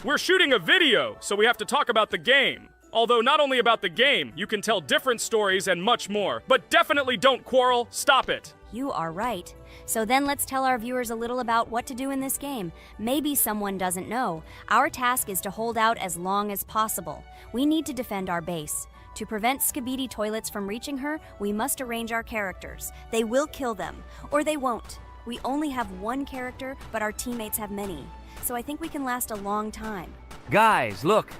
We're shooting a video, so we have to talk about the game. Although not only about the game, you can tell different stories and much more. But definitely don't quarrel. Stop it. You are right. So then let's tell our viewers a little about what to do in this game. Maybe someone doesn't know. Our task is to hold out as long as possible. We need to defend our base. To prevent Skibidi Toilets from reaching her, we must arrange our characters. They will kill them, or they won't. We only have one character, but our teammates have many. So I think we can last a long time. Guys, look!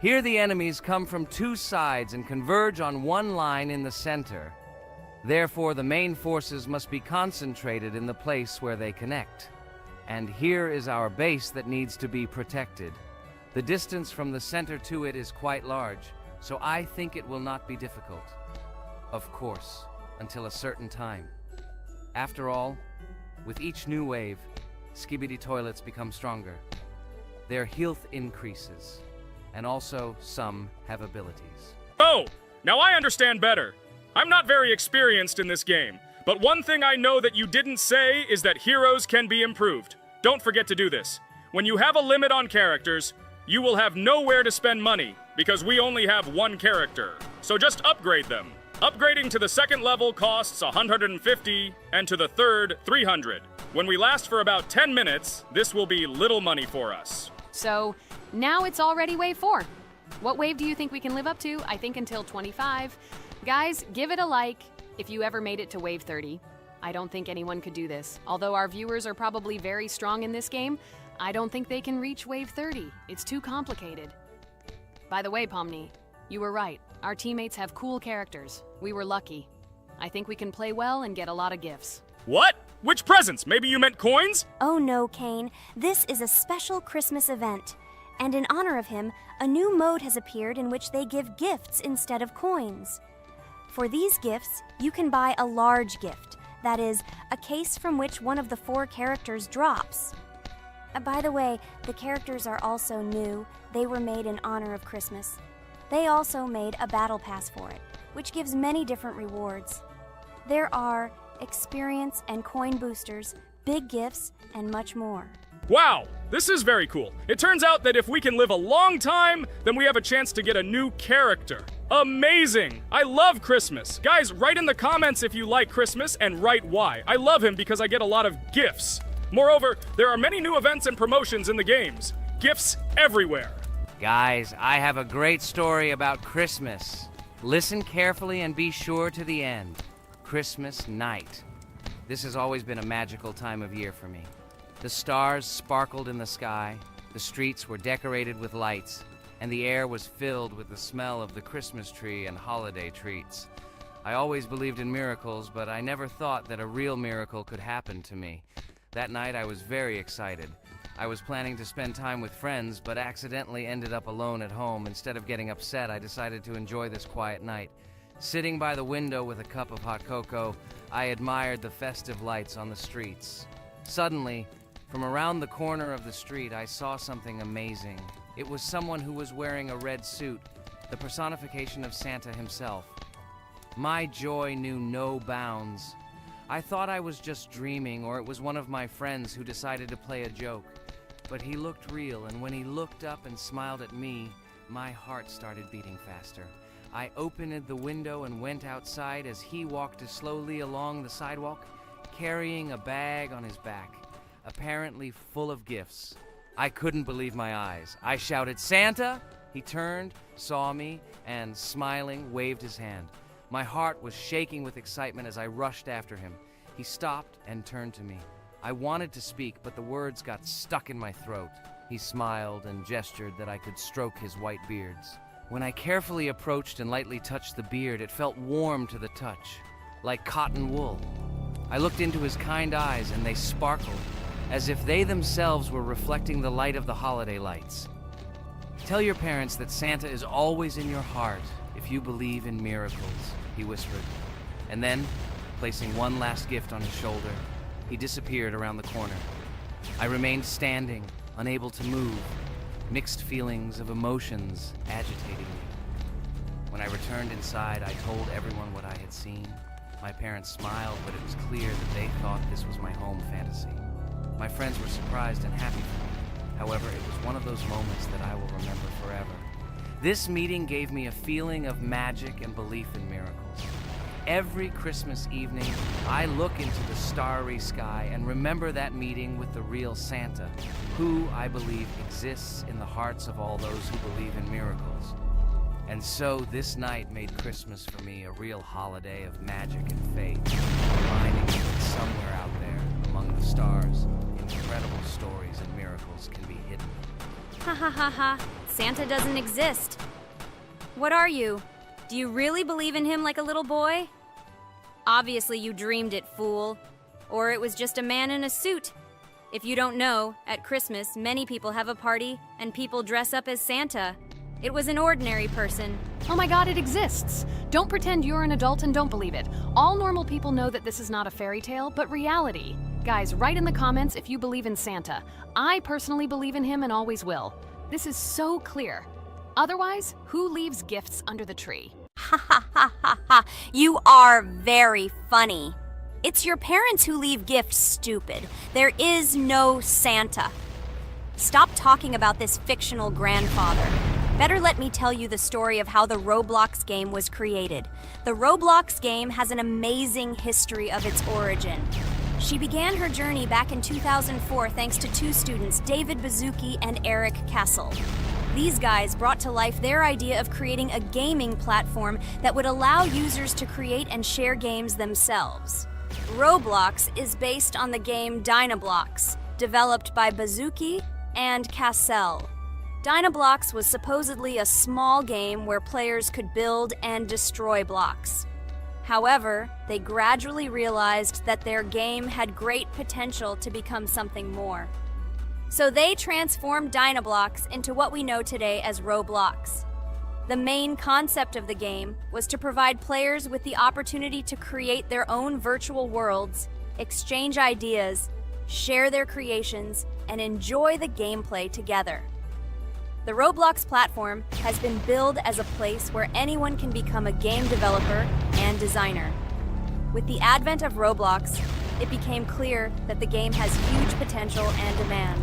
Here the enemies come from 2 sides and converge on one line in the center. Therefore, the main forces must be concentrated in the place where they connect. And here is our base that needs to be protected. The distance from the center to it is quite large, so I think it will not be difficult. Of course, until a certain time. After all, with each new wave, Skibidi Toilets become stronger. Their health increases, and also some have abilities. Oh, now I understand better. I'm not very experienced in this game, But one thing I know that you didn't say is that heroes can be improved. Don't forget to do this. When you have a limit on characters, you will have nowhere to spend money, because we only have one character. So just upgrade them. Upgrading to the second level costs 150, and to the third, 300. When we last for about 10 minutes, this will be little money for us. So, now it's already wave 4. What wave do you think we can live up to? I think until 25. Guys, give it a like if you ever made it to wave 30. I don't think anyone could do this. Although our viewers are probably very strong in this game, I don't think they can reach wave 30. It's too complicated. By the way, Pomni, you were right. Our teammates have cool characters. We were lucky. I think we can play well and get a lot of gifts. What? Which presents? Maybe you meant coins? Oh no, Kane. This is a special Christmas event. And in honor of him, a new mode has appeared in which they give gifts instead of coins. For these gifts, you can buy a large gift. That is, a case from which one of the 4 characters drops. By the way, the characters are also new. They were made in honor of Christmas. They also made a battle pass for it, which gives many different rewards. There are experience and coin boosters, big gifts, and much more. Wow, this is very cool. It turns out that if we can live a long time, then we have a chance to get a new character. Amazing! I love Christmas. Guys, write in the comments if you like Christmas and write why. I love him because I get a lot of gifts. Moreover, there are many new events and promotions in the games. Gifts everywhere. Guys, I have a great story about Christmas. Listen carefully and be sure to the end. Christmas night. This has always been a magical time of year for me. The stars sparkled in the sky, the streets were decorated with lights, and the air was filled with the smell of the Christmas tree and holiday treats. I always believed in miracles, but I never thought that a real miracle could happen to me. That night I was very excited. I was planning to spend time with friends, but accidentally ended up alone at home. Instead of getting upset, I decided to enjoy this quiet night. Sitting by the window with a cup of hot cocoa, I admired the festive lights on the streets. Suddenly, from around the corner of the street, I saw something amazing. It was someone who was wearing a red suit, the personification of Santa himself. My joy knew no bounds. I thought I was just dreaming, or it was one of my friends who decided to play a joke. But he looked real, and when he looked up and smiled at me, my heart started beating faster. I opened the window and went outside as he walked slowly along the sidewalk, carrying a bag on his back, apparently full of gifts. I couldn't believe my eyes. I shouted, "Santa!" He turned, saw me, and smiling, waved his hand. My heart was shaking with excitement as I rushed after him. He stopped and turned to me. I wanted to speak, but the words got stuck in my throat. He smiled and gestured that I could stroke his white beards. When I carefully approached and lightly touched the beard, it felt warm to the touch, like cotton wool. I looked into his kind eyes, and they sparkled, as if they themselves were reflecting the light of the holiday lights. Tell your parents that Santa is always in your heart if you believe in miracles, he whispered. And then, placing one last gift on his shoulder, he disappeared around the corner. I remained standing, unable to move, mixed feelings of emotions agitating me. When I returned inside, I told everyone what I had seen. My parents smiled, but it was clear that they thought this was my home fantasy. My friends were surprised and happy for me. However, it was one of those moments that I will remember forever. This meeting gave me a feeling of magic and belief in miracles. Every Christmas evening, I look into the starry sky and remember that meeting with the real Santa, who, I believe, exists in the hearts of all those who believe in miracles. And so this night made Christmas for me a real holiday of magic and faith, reminding me that somewhere out there, among the stars, incredible stories and miracles can be hidden. Ha ha ha ha. Santa doesn't exist. What are you? Do you really believe in him like a little boy? Obviously you dreamed it, fool. Or it was just a man in a suit. If you don't know, at Christmas, many people have a party and people dress up as Santa. It was an ordinary person. Oh my god, it exists! Don't pretend you're an adult and don't believe it. All normal people know that this is not a fairy tale, but reality. Guys, write in the comments if you believe in Santa. I personally believe in him and always will. This is so clear. Otherwise, who leaves gifts under the tree? Ha ha ha ha ha. You are very funny. It's your parents who leave gifts, stupid. There is no Santa. Stop talking about this fictional grandfather. Better let me tell you the story of how the Roblox game was created. The Roblox game has an amazing history of its origin. She began her journey back in 2004 thanks to two students, David Bazuki and Eric Castle. These guys brought to life their idea of creating a gaming platform that would allow users to create and share games themselves. Roblox is based on the game Dynablox, developed by Bazuki and Cassell. Dynablox was supposedly a small game where players could build and destroy blocks. However, they gradually realized that their game had great potential to become something more. So they transformed Dynablox into what we know today as Roblox. The main concept of the game was to provide players with the opportunity to create their own virtual worlds, exchange ideas, share their creations, and enjoy the gameplay together. The Roblox platform has been billed as a place where anyone can become a game developer and designer. With the advent of Roblox, it became clear that the game has huge potential and demand.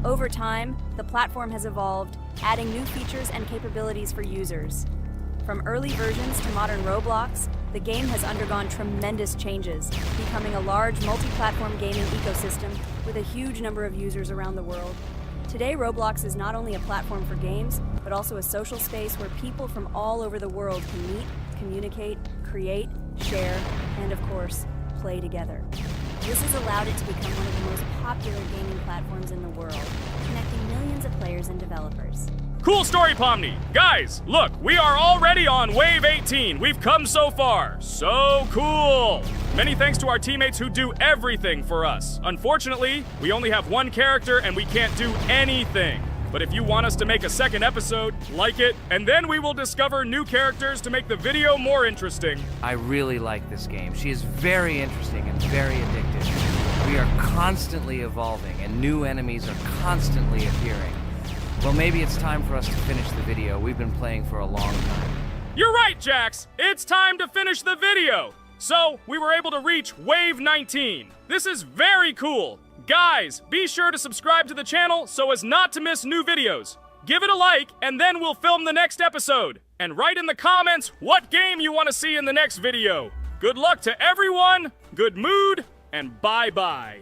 Over time, the platform has evolved, adding new features and capabilities for users. From early versions to modern Roblox, the game has undergone tremendous changes, becoming a large multi-platform gaming ecosystem with a huge number of users around the world. Today, Roblox is not only a platform for games, but also a social space where people from all over the world can meet, communicate, create, share, and of course, play together. This has allowed it to become one of the most popular gaming platforms in the world, connecting millions of players and developers. Cool story, Pomni. Guys, look, we are already on Wave 18. We've come so far. So cool. Many thanks to our teammates who do everything for us. Unfortunately, we only have one character and we can't do anything. But if you want us to make a second episode, like it, and then we will discover new characters to make the video more interesting. I really like this game. She is very interesting and very addictive. We are constantly evolving and new enemies are constantly appearing. Well, maybe it's time for us to finish the video. We've been playing for a long time. You're right, Jax. It's time to finish the video. So, we were able to reach Wave 19. This is very cool. Guys, be sure to subscribe to the channel so as not to miss new videos. Give it a like, and then we'll film the next episode. And write in the comments what game you want to see in the next video. Good luck to everyone, good mood, and bye-bye.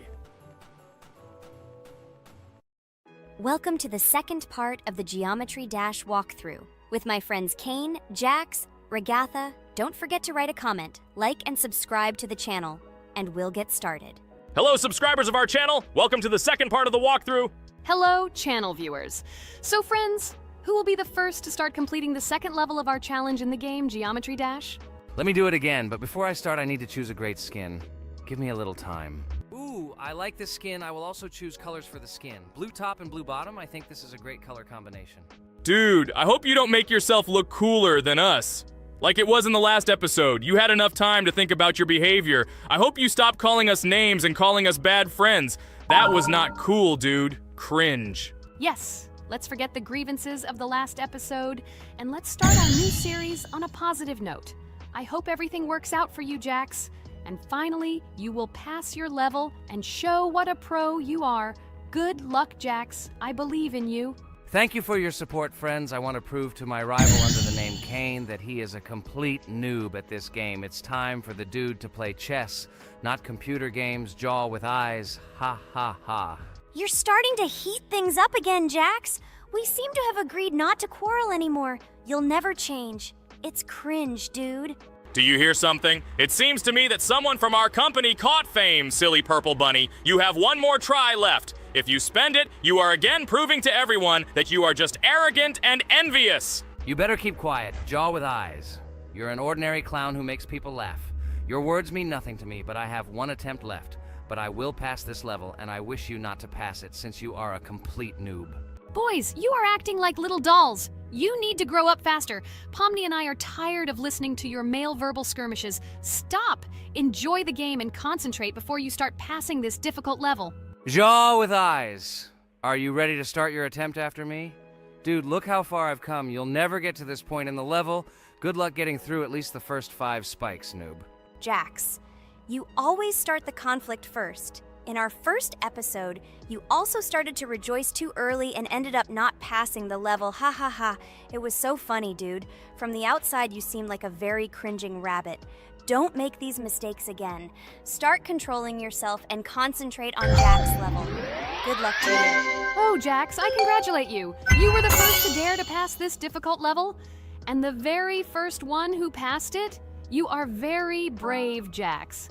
Welcome to the second part of the Geometry Dash walkthrough. With my friends Kane, Jax, Regatha, don't forget to write a comment, like and subscribe to the channel, and we'll get started. Hello, subscribers of our channel. Welcome to the second part of the walkthrough. Hello, channel viewers. So friends, who will be the first to start completing the second level of our challenge in the game, Geometry Dash? Let me do it again, but before I start, I need to choose a great skin. Give me a little time. Ooh, I like this skin. I will also choose colors for the skin. Blue top and blue bottom. I think this is a great color combination. Dude, I hope you don't make yourself look cooler than us. Like it was in the last episode, you had enough time to think about your behavior. I hope you stop calling us names and calling us bad friends. That was not cool, dude. Cringe. Yes, let's forget the grievances of the last episode, and let's start our new series on a positive note. I hope everything works out for you, Jax. And finally, you will pass your level and show what a pro you are. Good luck, Jax. I believe in you. Thank you for your support, friends. I want to prove to my rival under the name Kane that he is a complete noob at this game. It's time for the dude to play chess, not computer games, jaw with eyes. Ha ha ha. You're starting to heat things up again, Jax. We seem to have agreed not to quarrel anymore. You'll never change. It's cringe, dude. Do you hear something? It seems to me that someone from our company caught fame, silly purple bunny. You have one more try left. If you spend it, you are again proving to everyone that you are just arrogant and envious. You better keep quiet, jaw with eyes. You're an ordinary clown who makes people laugh. Your words mean nothing to me, but I have one attempt left. But I will pass this level, and I wish you not to pass it since you are a complete noob. Boys, you are acting like little dolls. You need to grow up faster. Pomni and I are tired of listening to your male verbal skirmishes. Stop! Enjoy the game and concentrate before you start passing this difficult level. Jaw with eyes. Are you ready to start your attempt after me? Dude, look how far I've come. You'll never get to this point in the level. Good luck getting through at least the first 5 spikes, noob. Jax, You always start the conflict first. In our first episode, you also started to rejoice too early and ended up not passing the level. Ha ha ha. It was so funny, dude. From the outside, you seemed like a very cringing rabbit. Don't make these mistakes again. Start controlling yourself and concentrate on Jack's level. Good luck to you. Oh, Jax, I congratulate you. You were the first to dare to pass this difficult level, and the very first one who passed it. You are very brave, Jax.